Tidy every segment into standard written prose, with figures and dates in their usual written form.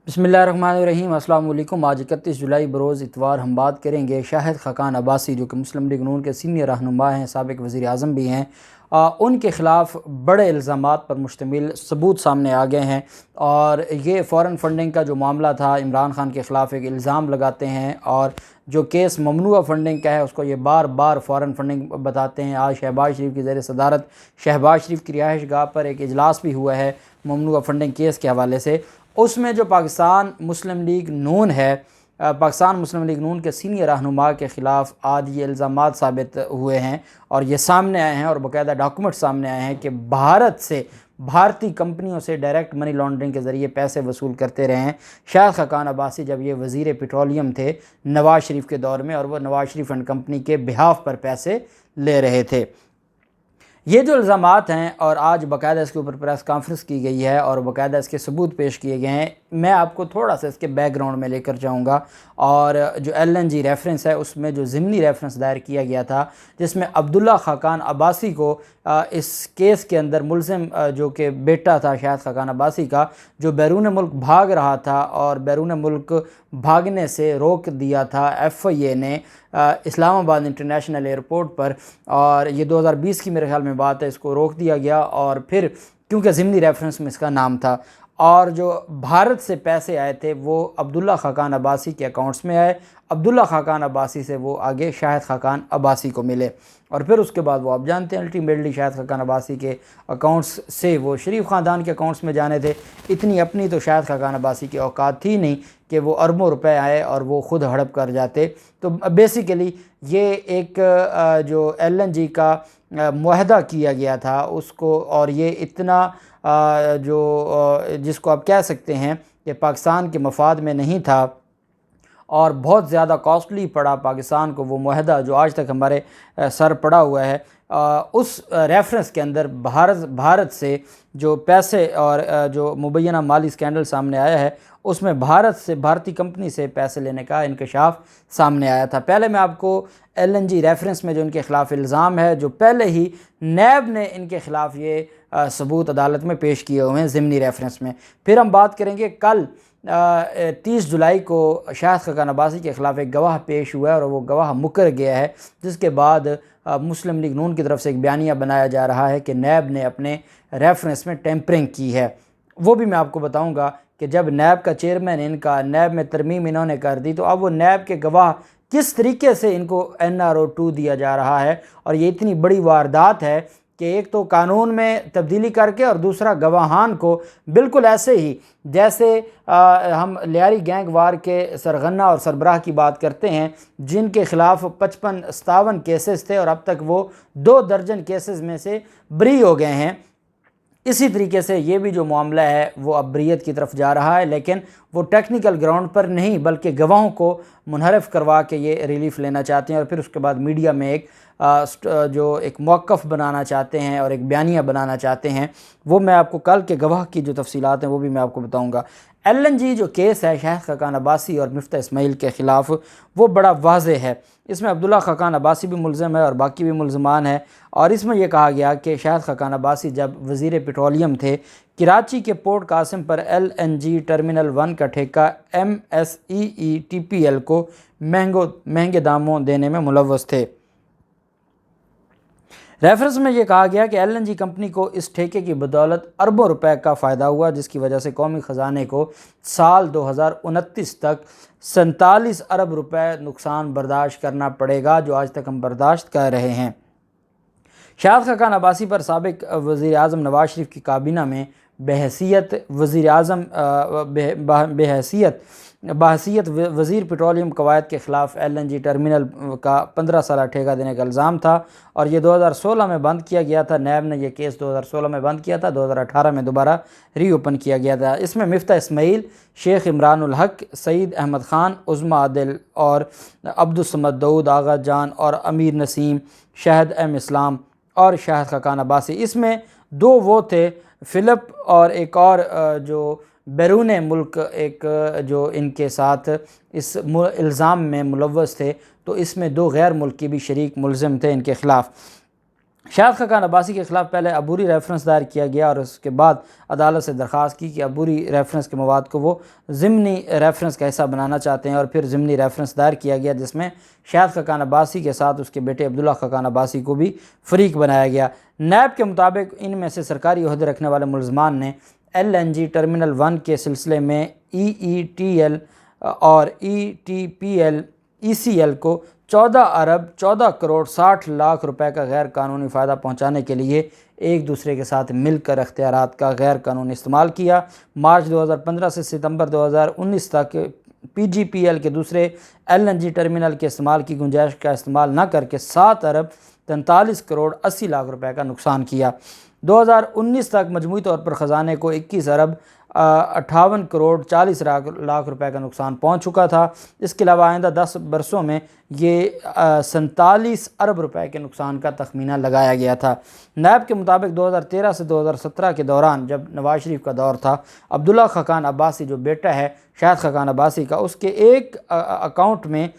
बिस्मिल्लाहिर्रहमानिर्रहीम। अस्सलाम वालेकुम। आज 31 जुलाई बरोज़ इतवार हम बात करेंगे शाहिद खाकान अब्बासी, जो कि मुस्लिम लीग नून के सीनियर रहनुमा हैं, साबिक़ वज़ीर आज़म भी हैं। उनके ख़िलाफ़ बड़े इल्ज़ामात पर मुश्तमिल सबूत सामने आ गए हैं और ये फ़ॉरेन फंडिंग का जो मामला था, इमरान खान के ख़िलाफ़ एक इल्ज़ाम लगाते हैं और जो केस ममनुआ फंडिंग का है उसको ये बार बार फ़ॉरेन फंडिंग बताते हैं। आज शहबाज शरीफ की ज़ेर सदारत शहबाज शरीफ की रिहाइश गाह पर एक इजलास भी हुआ है ममनुआ फंडिंग केस के हवाले से। उसमें जो पाकिस्तान मुस्लिम लीग नून है, पाकिस्तान मुस्लिम लीग नून के सीनियर रहनुमा के ख़िलाफ़ आज ये इल्ज़ामात साबित हुए हैं और ये सामने आए हैं और बाकायदा डॉक्यूमेंट सामने आए हैं कि भारत से, भारतीय कंपनियों से डायरेक्ट मनी लॉन्ड्रिंग के ज़रिए पैसे वसूल करते रहे हैं शाहिद खाकान अब्बासी, जब ये वज़ीर पेट्रोलियम थे नवाज़ शरीफ के दौर में, और वह नवाज़ शरीफ एंड कंपनी के बिहाफ पर पैसे ले रहे थे। ये जो इल्ज़ामात हैं और आज बाकायदा इसके ऊपर प्रेस कॉन्फ्रेंस की गई है और बाकायदा इसके सबूत पेश किए गए हैं। मैं आपको थोड़ा सा इसके बैकग्राउंड में लेकर जाऊंगा और जो LNG रेफरेंस है उसमें जो ज़िमनी रेफरेंस दायर किया गया था, जिसमें अब्दुल्ला खाकान अब्बासी को इस केस के अंदर मुल्ज़िम, जो कि बेटा था शाहिद खाकान अब्बासी का, जो बैरून मुल्क भाग रहा था और बैरून मुल्क भागने से रोक दिया था FIA ने इस्लामाबाद इंटरनेशनल एयरपोर्ट पर, और ये 2020 की मेरे ख्याल में बात है, इसको रोक दिया गया। और फिर क्योंकि ज़िमनी रेफरेंस में इसका नाम था, और जो भारत से पैसे आए थे वो अब्दुल्ला खाकान अब्बासी के अकाउंट्स में आए, अब्दुल्ला खाकान अब्बासी से वो आगे शाहिद खाकान अब्बासी को मिले, और फिर उसके बाद वो आप जानते हैं अल्टीमेटली शाहिद खाकान अब्बासी के अकाउंट्स से वो शरीफ ख़ानदान के अकाउंट्स में जाने थे। इतनी अपनी तो शाहिद खाकान अब्बासी की औकात थी नहीं कि वो अरबों रुपए आए और वो ख़ुद हड़प कर जाते। तो बेसिकली ये एक जो LNG का मुआहदा किया गया था उसको, और ये इतना जिसको आप कह सकते हैं कि पाकिस्तान के मफाद में नहीं था और बहुत ज़्यादा कॉस्टली पड़ा पाकिस्तान को वो मुआहदा जो आज तक हमारे सर पड़ा हुआ है। उस रेफरेंस के अंदर भारत से जो पैसे और जो मुबैना माली स्कैंडल सामने आया है उसमें भारत से, भारतीय कंपनी से पैसे लेने का इंकशाफ सामने आया था। पहले मैं आपको LNG रेफरेंस में जो इनके ख़िलाफ़ इल्ज़ाम है, जो पहले ही नैब ने इनके ख़िलाफ़ ये सबूत अदालत में पेश किए हुए हैं ज़िमनी रेफरेंस में। फिर हम बात करेंगे कल 30 जुलाई को शाहिद खाकान अब्बासी के ख़िलाफ़ एक गवाह पेश हुआ है और वो गवाह मुकर गया है, जिसके बाद मुस्लिम लीग नून की तरफ से एक बयानिया बनाया जा रहा है कि नैब ने अपने रेफरेंस में टेम्परिंग की है। वो भी मैं आपको बताऊंगा कि जब नैब का चेयरमैन इनका, नैब में तरमीम इन्होंने कर दी, तो अब वो नैब के गवाह किस तरीके से इनको NRO 2 दिया जा रहा है। और ये इतनी बड़ी वारदात है कि एक तो कानून में तब्दीली करके और दूसरा गवाहान को बिल्कुल ऐसे ही जैसे हम लियारी गैंग वार के सरगना और सरबराह की बात करते हैं, जिनके ख़िलाफ़ 55-57 केसेस थे और अब तक वो 2 दर्जन केसेस में से बरी हो गए हैं। इसी तरीके से ये भी जो मामला है वो अब बरीयत की तरफ जा रहा है, लेकिन वो टेक्निकल ग्राउंड पर नहीं बल्कि गवाहों को मुनहरफ करवा के ये रिलीफ लेना चाहते हैं और फिर उसके बाद मीडिया में एक जो एक मौक़िफ़ बनाना चाहते हैं और एक बयानिया बनाना चाहते हैं। वो मैं आपको कल के गवाह की जो तफसीलात हैं वो भी मैं आपको बताऊँगा। LNG जो केस है शाहिद खाकान अब्बासी और मिफ्ता इस्माइल के ख़िलाफ़, वो बड़ा वाज़ेह है। इसमें अब्दुल्ला खाकान अब्बासी भी मुल्ज़िम है और बाकी भी मुल्ज़मान है। और इसमें यह कहा गया कि शाहिद खाकान अब्बासी जब वज़ीर पेट्रोलियम थे, कराची के पोर्ट कासिम पर LNG टर्मिनल 1 का ठेका MSEETPL को महंगे दामों देने में मुलव्वस थे। रेफरेंस में ये कहा गया कि LNG कंपनी को इस ठेके की बदौलत अरबों रुपए का फ़ायदा हुआ, जिसकी वजह से कौमी ख़जाने को साल 2029 तक 47 अरब रुपए नुकसान बर्दाश्त करना पड़ेगा, जो आज तक हम बर्दाश्त कर रहे हैं। शाहिद खाकान अब्बासी पर साबिक़ वज़ीर आज़म नवाज़ शरीफ की काबीना में बहसीयत वज़ीर आज़म बहसीयत वज़ीर पेट्रोलियम कवायद के ख़िलाफ़ LNG टर्मिनल का 15 साल ठेका देने का इल्ज़ाम था और ये 2016 में बंद किया गया था। नैब ने यह केस 2016 में बंद किया था, 2018 में दोबारा रीओपन किया गया था। इसमें मिफ्ता इस्माइल, शेख इमरानुल हक, सईद अहमद ख़ान, उज़्मा आदिल और अब्दुस्समद दाऊद आगा जान और अमीर नसीम, शाहिद इस्लाम और शाहिद खाकान अब्बासी। इसमें 2 वो थे, फ़िलिप और एक और जो बैरून मुल्क एक जो इनके साथ इस इल्ज़ाम में मुलव्वस थे, तो इसमें 2 गैर मुल्की भी शरीक मुल्ज़िम थे इनके ख़िलाफ़। शाहिद खकान अब्बासी के ख़िलाफ़ पहले अबूरी रेफरेंस दायर किया गया और उसके बाद अदालत से दरख्वास्त की कि अबूरी रेफरेंस के मवाद को वो ज़िमनी रेफरेंस का हिस्सा बनाना चाहते हैं, और फिर ज़िमनी रेफरेंस दायर किया गया जिसमें शाहिद खकान अब्बासी के साथ उसके बेटे अब्दुल्ला खकान अब्बासी को भी फ़रीक बनाया गया। नैब के मुताबिक इनमें से सरकारी ओहदे रखने वाले मुलज़मान ने LNG टर्मिनल 1 के सिलसिले में EETL और ETPL ECL को 14 अरब 14 करोड़ 60 लाख रुपए का गैर कानूनी फ़ायदा पहुंचाने के लिए एक दूसरे के साथ मिलकर अख्तियारात का गैर कानूनी इस्तेमाल किया। मार्च 2015 से सितंबर 2019 तक PGPL के दूसरे LNG टर्मिनल के इस्तेमाल की गुंजाइश का इस्तेमाल न करके 7 अरब 43 करोड़ 80 लाख रुपए का नुकसान किया। 2019 तक मजमूई तौर पर ख़जाने को 21 अरब 58 करोड़ 40 लाख रुपए का नुकसान पहुंच चुका था। इसके अलावा आइंदा 10 बरसों में ये 47 अरब रुपए के नुकसान का तखमीना लगाया गया था। नैब के मुताबिक 2013 से 2017 के दौरान जब नवाज शरीफ का दौर था, अब्दुल्ला खकान अब्बासी जो बेटा है शाहिद खकान अब्बासी का, उसके एक अकाउंट में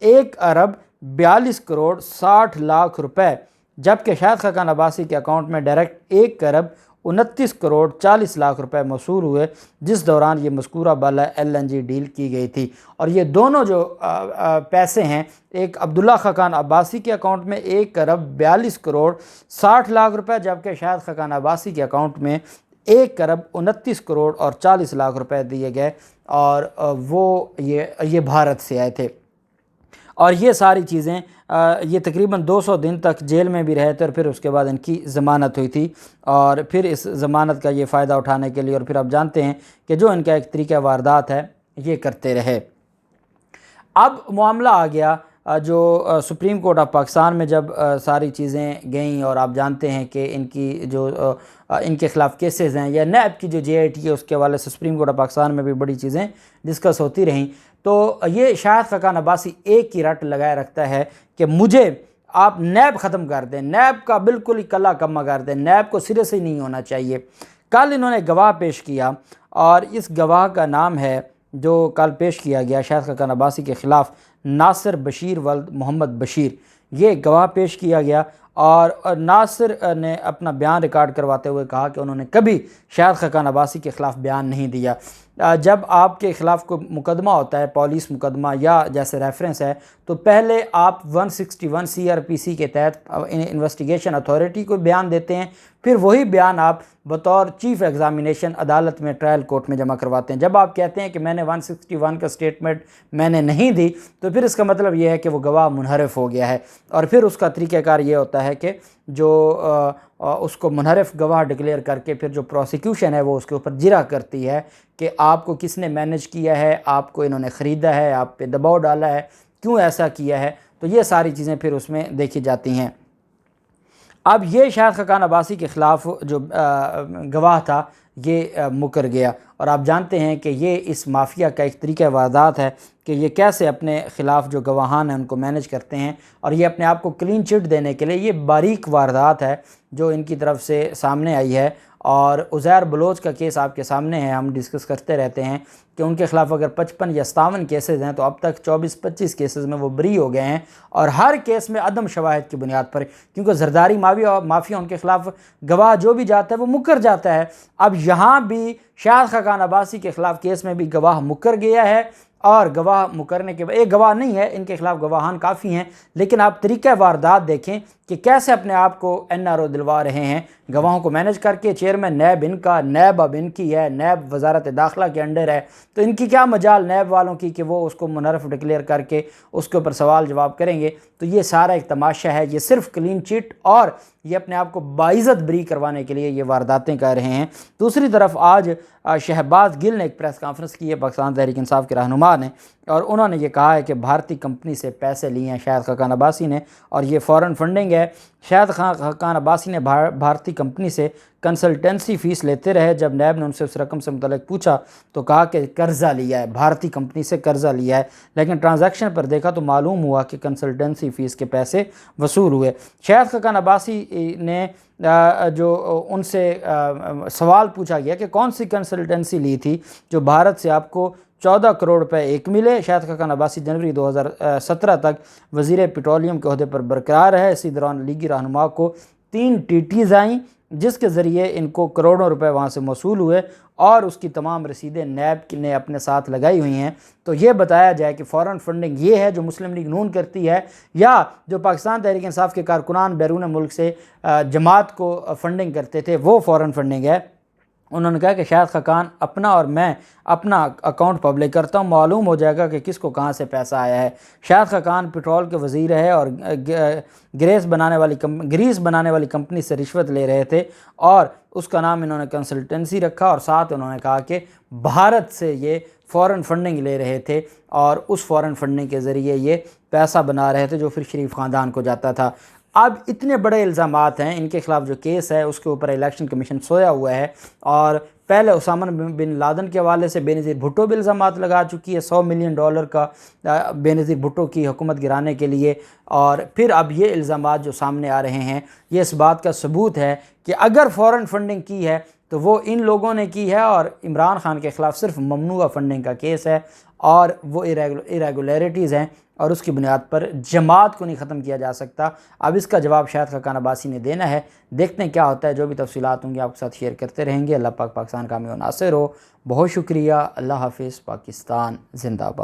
1 अरब 42 करोड़ 60 लाख रुपए, जबकि शाहिद खकान अब्बासी के अकाउंट में डायरेक्ट 1 अरब 29 करोड़ 40 लाख रुपए मौसूल हुए, जिस दौरान ये मज़कूरा बाला LNG डील की गई थी। और ये दोनों जो पैसे हैं, एक अब्दुल्ला खकान अब्बासी के अकाउंट में 1 अरब 42 करोड़ 60 लाख रुपए, जबकि शाहिद खकान अब्बासी के अकाउंट में 1 अरब 29 करोड़ और 40 लाख रुपए दिए गए, और वो ये भारत से आए थे। और ये सारी चीज़ें ये तकरीबन 200 दिन तक जेल में भी रहे थे, और फिर उसके बाद इनकी ज़मानत हुई थी, और फिर इस ज़मानत का ये फ़ायदा उठाने के लिए, और फिर आप जानते हैं कि जो इनका एक तरीका वारदात है ये करते रहे। अब मामला आ गया जो सुप्रीम कोर्ट ऑफ पाकिस्तान में जब सारी चीज़ें गईं, और आप जानते हैं कि इनकी जो इनके ख़िलाफ़ केसेस हैं, या नैब की जो JIT है उसके हवाले से सुप्रीम कोर्ट ऑफ पाकिस्तान में भी बड़ी चीज़ें डिस्कस होती रहीं। तो ये शाहिद खकान अब्बासी एक ही रट लगाए रखता है कि मुझे आप नैब ख़त्म कर दें, नैब का बिल्कुल ही कला कम्मा कर दें, नैब को सिरे से नहीं होना चाहिए। कल इन्होंने गवाह पेश किया, और इस गवाह का नाम है, जो कल पेश किया गया शाहिद खकान अब्बासी के ख़िलाफ़, नासिर बशीर वल्द मोहम्मद बशीर। ये गवाह पेश किया गया, और नासिर ने अपना बयान रिकॉर्ड करवाते हुए कहा कि उन्होंने कभी शाहिद खकान अब्बासी के ख़िलाफ़ बयान नहीं दिया। जब आपके ख़िलाफ़ कोई मुकदमा होता है, पुलिस मुकदमा या जैसे रेफरेंस है, तो पहले आप 161 CRPC के तहत इन्वेस्टिगेशन अथॉरिटी को बयान देते हैं, फिर वही बयान आप बतौर चीफ़ एग्ज़ामिनेशन अदालत में ट्रायल कोर्ट में जमा करवाते हैं। जब आप कहते हैं कि मैंने 161 का स्टेटमेंट मैंने नहीं दी, तो फिर इसका मतलब ये है कि वो गवाह मुनहरफ हो गया है, और फिर उसका तरीक़ाकार ये होता है कि जो उसको मुनहरफ गवाह डिक्लेयर करके फिर जो प्रोसिक्यूशन है वो उसके ऊपर जिरा करती है कि आपको किसने मैनेज किया है, आपको इन्होंने ख़रीदा है, आप पे दबाव डाला है, क्यों ऐसा किया है। तो ये सारी चीज़ें फिर उसमें देखी जाती हैं। अब ये शाहिद खकान अब्बासी के ख़िलाफ़ जो गवाह था ये मुकर गया, और आप जानते हैं कि ये इस माफिया का एक तरीका वारदात है कि ये कैसे अपने ख़िलाफ़ जो गवाहान हैं उनको मैनेज करते हैं, और ये अपने आप को क्लीन चिट देने के लिए ये बारीक वारदात है जो इनकी तरफ से सामने आई है। और उज़ैर बलोच का केस आपके सामने है, हम डिस्कस करते रहते हैं कि उनके ख़िलाफ़ अगर 55 या 57 केसेस हैं, तो अब तक 24-25 केसेस में वो बरी हो गए हैं, और हर केस में अदम शवाहिद की बुनियाद पर, क्योंकि जरदारी माफिया उनके ख़िलाफ़ गवाह जो भी जाता है वो मुकर जाता है। अब यहाँ भी शाहिद खकान अब्बासी के ख़िलाफ़ केस में भी गवाह मुकर गया है, और गवाह मुकरने के बाद एक गवाह नहीं है, इनके ख़िलाफ़ गवाहान काफ़ी हैं, लेकिन आप तरीक़ा वारदात देखें कि कैसे अपने आप को NRO दिलवा रहे हैं गवाहों को मैनेज करके। चेयरमैन नैब इनका, नैब अब इनकी है, नैब वजारत दाखिला के अंडर है, तो इनकी क्या मजाल नैब वालों की कि वो उसको मुनहरफ डिक्लेयर करके उसके ऊपर सवाल जवाब करेंगे। तो ये सारा एक तमाशा है, ये सिर्फ क्लीन चिट और ये अपने आप को बाइज़्ज़त बरी करवाने के लिए ये वारदातें कर रहे हैं। दूसरी तरफ आज शहबाज गिल ने एक प्रेस कॉन्फ्रेंस की है, पाकिस्तान तहरीक इंसाफ के रहनुमा ने, और उन्होंने ये कहा है कि भारतीय कंपनी से पैसे लिए हैं शाहिद खकान अब्बासी ने, और ये फ़ॉरेन फंडिंग है। शाहिद खकान अब्बासी ने भारतीय कंपनी से कंसल्टेंसी फ़ीस लेते रहे। जब नैब ने उनसे उस रकम से मुतल्लिक़ पूछा तो कहा कि कर्ज़ा लिया है, भारतीय कंपनी से कर्ज़ा लिया है, लेकिन ट्रांजैक्शन पर देखा तो मालूम हुआ कि कंसल्टेंसी फ़ीस के पैसे वसूल हुए। शाहिद खकान अब्बासी ने जो उनसे सवाल पूछा गया कि कौन सी कंसल्टेंसी ली थी जो भारत से आपको 14 करोड़ रुपए एक मिले। शाहिद खकान अब्बासी जनवरी 2017 तक वज़ीर पेट्रोलियम के ओहदे पर बरकरार है। इसी दौरान लीगी रहनुमा को 3 टीटीज़ आईं जिसके ज़रिए इनको करोड़ों रुपए वहाँ से मौसूल हुए और उसकी तमाम रसीदें नैब ने अपने साथ लगाई हुई हैं। तो ये बताया जाए कि फ़ॉरेन फंडिंग ये है जो मुस्लिम लीग नून करती है, या जो पाकिस्तान तहरीक इंसाफ के कारकुनान बैरून मुल्क से जमात को फंडिंग करते थे वो फ़ॉरेन फंडिंग है। उन्होंने कहा कि शाहिद खाकान अपना और मैं अपना अकाउंट पब्लिक करता हूँ, मालूम हो जाएगा कि किसको कहाँ से पैसा आया है। शाहिद खाकान पेट्रोल के वज़ीर है और ग्रीस बनाने वाली कंपनी से रिश्वत ले रहे थे और उसका नाम इन्होंने कंसल्टेंसी रखा और साथ उन्होंने कहा कि भारत से ये फ़ॉरेन फंडिंग ले रहे थे और उस फ़ॉरेन फंडिंग के ज़रिए ये पैसा बना रहे थे जो फिर शरीफ ख़ानदान को जाता था। अब इतने बड़े इल्ज़ामात हैं, इनके ख़िलाफ़ जो केस है उसके ऊपर इलेक्शन कमीशन सोया हुआ है और पहले उसामा बिन लादेन के हवाले से बेनज़ीर भुट्टो भी इल्ज़ामात लगा चुकी है $100 मिलियन का बेनज़ीर भुट्टो की हुकूमत गिराने के लिए। और फिर अब ये इल्ज़ामात जो सामने आ रहे हैं ये इस बात का सबूत है कि अगर फ़ॉरेन फंडिंग की है तो वो इन लोगों ने की है और इमरान खान के ख़िलाफ़ सिर्फ ममनूआ फंडिंग का केस है और वो इरेगुलरिटीज़ हैं और उसकी बुनियाद पर जमात को नहीं ख़त्म किया जा सकता। अब इसका जवाब शाहिद खाकान अब्बासी ने देना है, देखते हैं क्या होता है। जो भी तफसीलात होंगी आपके साथ शेयर करते रहेंगे। अल्लाह पाक पाकिस्तान कामयाब नासिर हो। बहुत शुक्रिया। अल्लाह हाफिज़। पाकिस्तान जिंदाबाद।